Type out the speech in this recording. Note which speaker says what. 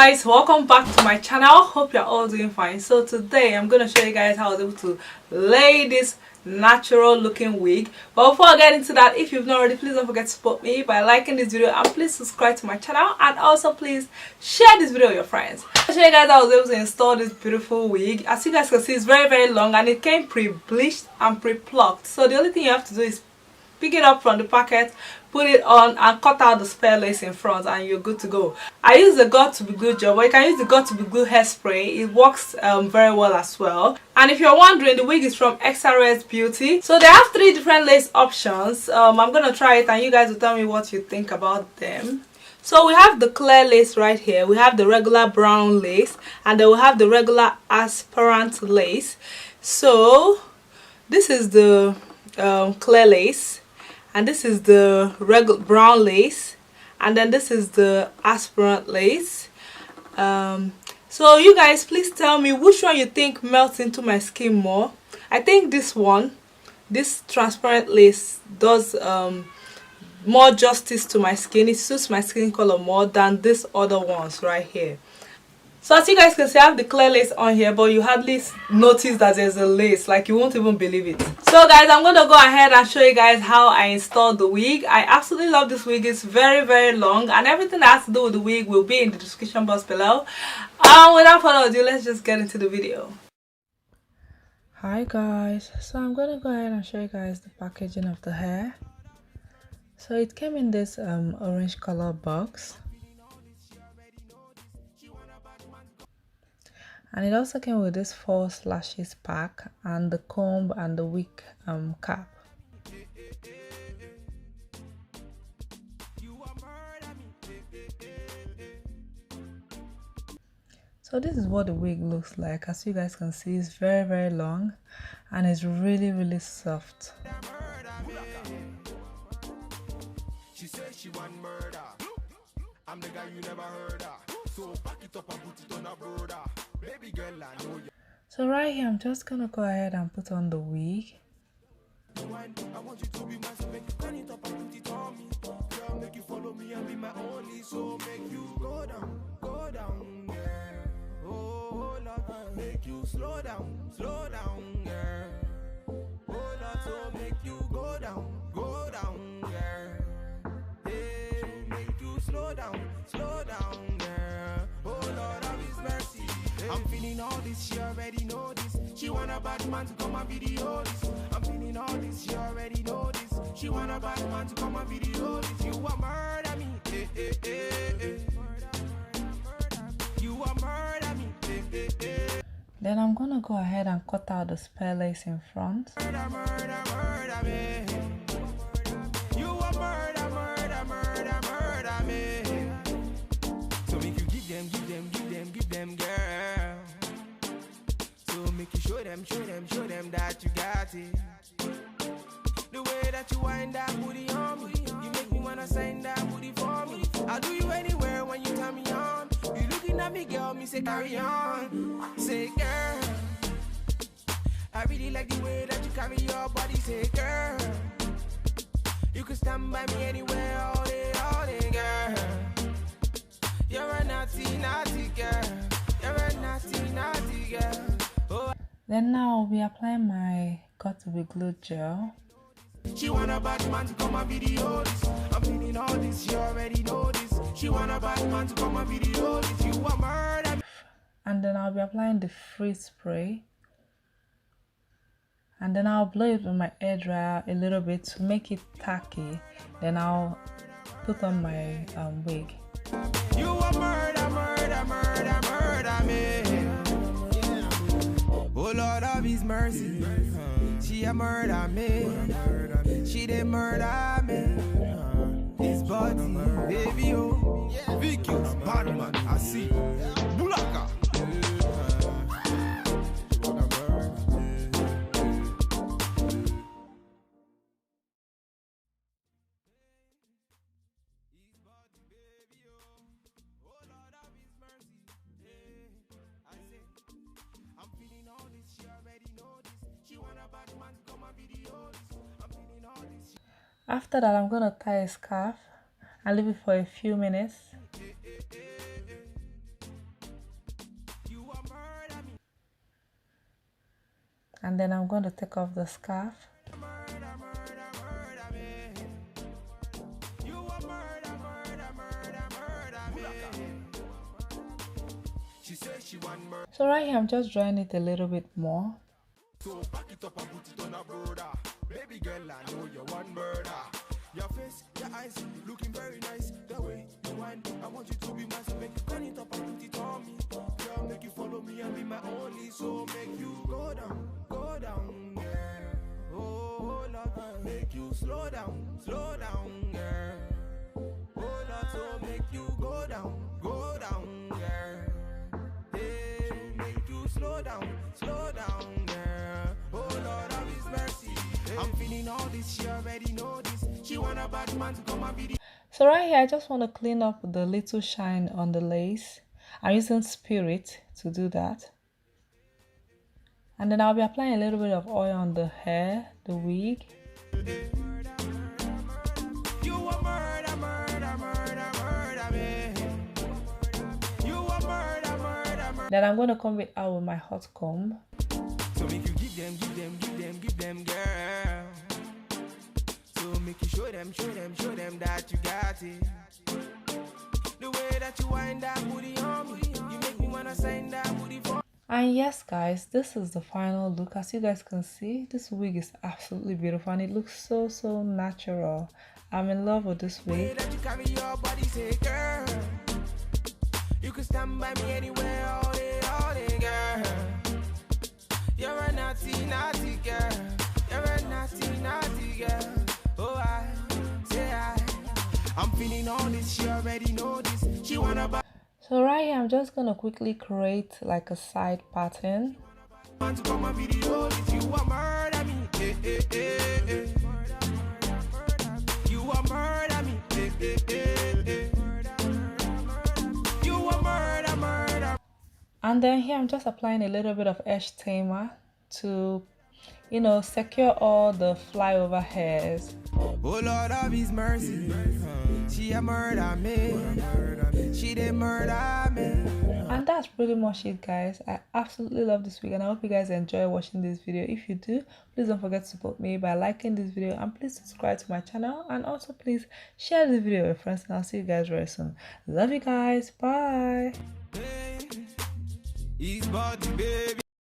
Speaker 1: guys, welcome back to my channel. Hope you're all doing fine. So today I'm going to show you guys how I was able to lay this natural looking wig. But before I get into that, if you've not already, please don't forget to support me by liking this video and please subscribe to my channel, and also please share this video with your friends. I'll show you guys how I was able to install this beautiful wig. As you guys can see, it's very long and it came pre-bleached and pre-plucked. So the only thing you have to do is pick it up from the packet, put it on and cut out the spare lace in front and you're good to go. I use the Got to Be Glue gel, but you can use the Got to Be Glue hairspray. It works very well as well. And if you're wondering, the wig is from XrsBeauty. So they have 3 different lace options. I'm gonna try it and you guys will tell me what you think about them. So we have the clear lace right here, we have the regular brown lace, and then we have the regular transparent lace. So this is the clear lace, and this is the regular brown lace, and then this is the transparent lace. So you guys, please tell me which one you think melts into my skin more. I think this one, this transparent lace, does more justice to my skin. It suits my skin color more than these other ones right here. So as you guys can see, I have the clear lace on here, but you hardly notice that there's a lace, like you won't even believe it. So guys, I'm going to go ahead and show you guys how I installed the wig. I absolutely love this wig. It's very long, and everything that has to do with the wig will be in the description box below. Without further ado, let's just get into the video. Hi guys, so I'm going to go ahead and show you guys the packaging of the hair. So it came in this orange color box. And it also came with this 4 slashes pack and the comb and the wig cap. So this is what the wig looks like. As you guys can see, it's very long and it's really soft. She said she want murder. I'm the guy you never heard of. So back it up and put it on a brother. Baby girl, I know you. So right here, I'm just gonna go ahead and put on the wig. I want you to be my, so make you turn it up and put it on me. Girl, make you follow me and be my only. So make you go down, girl. Oh Lord, make you slow down, girl. Oh Lord, so make you go down, girl. Hey, make you slow down, girl. Oh Lord, have His mercy. I'm feeling all this, she already know this. She want a bad man to come and video this. I'm feeling all this, she already know this. She want a bad man to come and video this. You a murder me, You a murder me, Then I'm gonna go ahead and cut out the spare lace in front. Murder me. You a murder me. So make you give them, girl. So make you show them that you got it. The way that you wind that booty on me, you make me wanna sign that booty for me. I'll do you anywhere when you turn me on. You looking at me, girl, me say carry on. Say girl, I really like the way that you carry your body. Say girl, you can stand by me anywhere all day, girl. You're a naughty girl. You're a naughty girl. Oh. Then now I'll be applying my Got to Be Glue gel. She want a bad man to come and video this. I'm feeling all this, she already know this. She want a bad man to come and video this. You a murder. And then I'll be applying the freeze spray. And then I'll blow it with my hair dryer a little bit to make it tacky. Then I'll put on my wig. You a murder me. Oh Lord of His mercy. She a murder me. She did murder me. This body, baby, oh. Vicky, bad man, I see. Bulaka. After that, I'm gonna tie a scarf and leave it for a few minutes. And then I'm going to take off the scarf. So right here I'm just drawing it a little bit more.
Speaker 2: So back it up and put it on a brother. Baby girl, I know you're one murder. Your face, your eyes, looking very nice. The way you whine, I want you to be mine. So make you turn it up and put it on me. Girl, make you follow me and be my only. So make you go down, girl. Oh, Lord, make you slow down, girl. Oh, Lord, so make you go down, girl. Hey, make you slow down, girl. Oh, Lord, have His mercy. Hey. I'm feeling all this, she already know this. She want a bad man to come and be the...
Speaker 1: So right here, I just want to clean up the little shine on the lace. I'm using Spirit to do that. And then I'll be applying a little bit of oil on the hair, the wig.
Speaker 2: You a murder, me. You a murder.
Speaker 1: Then I'm going to comb it out with my hot comb.
Speaker 2: So make you give them, girl. So make you show them that you got it. The way that you wind that booty on me, you make me wanna sign that booty for.
Speaker 1: And yes guys, this is the final look. As you guys can see, this wig is absolutely beautiful and it looks so natural. I'm in love with this wig.
Speaker 2: The way that you carry your body, say girl, you can stand by me anywhere all day, girl. You're a naughty girl. You're a naughty girl. Oh, I'm feeling all this, she already know this. She wanna buy.
Speaker 1: So right here, I'm just gonna quickly create like a side pattern.
Speaker 2: Want to come and video this, you a murder me. You a murder me. You a murder.
Speaker 1: And then here I'm just applying a little bit of edge tamer to, you know, secure all the flyover hairs.
Speaker 2: Oh Lord of His mercy, she a murder me. She did murder me.
Speaker 1: And that's pretty much it guys. I absolutely love this wig and I hope you guys enjoy watching this video. If you do, please don't forget to support me by liking this video and please subscribe to my channel and also please share this video with friends and I'll see you guys very soon. Love you guys. Bye.
Speaker 2: His body, baby.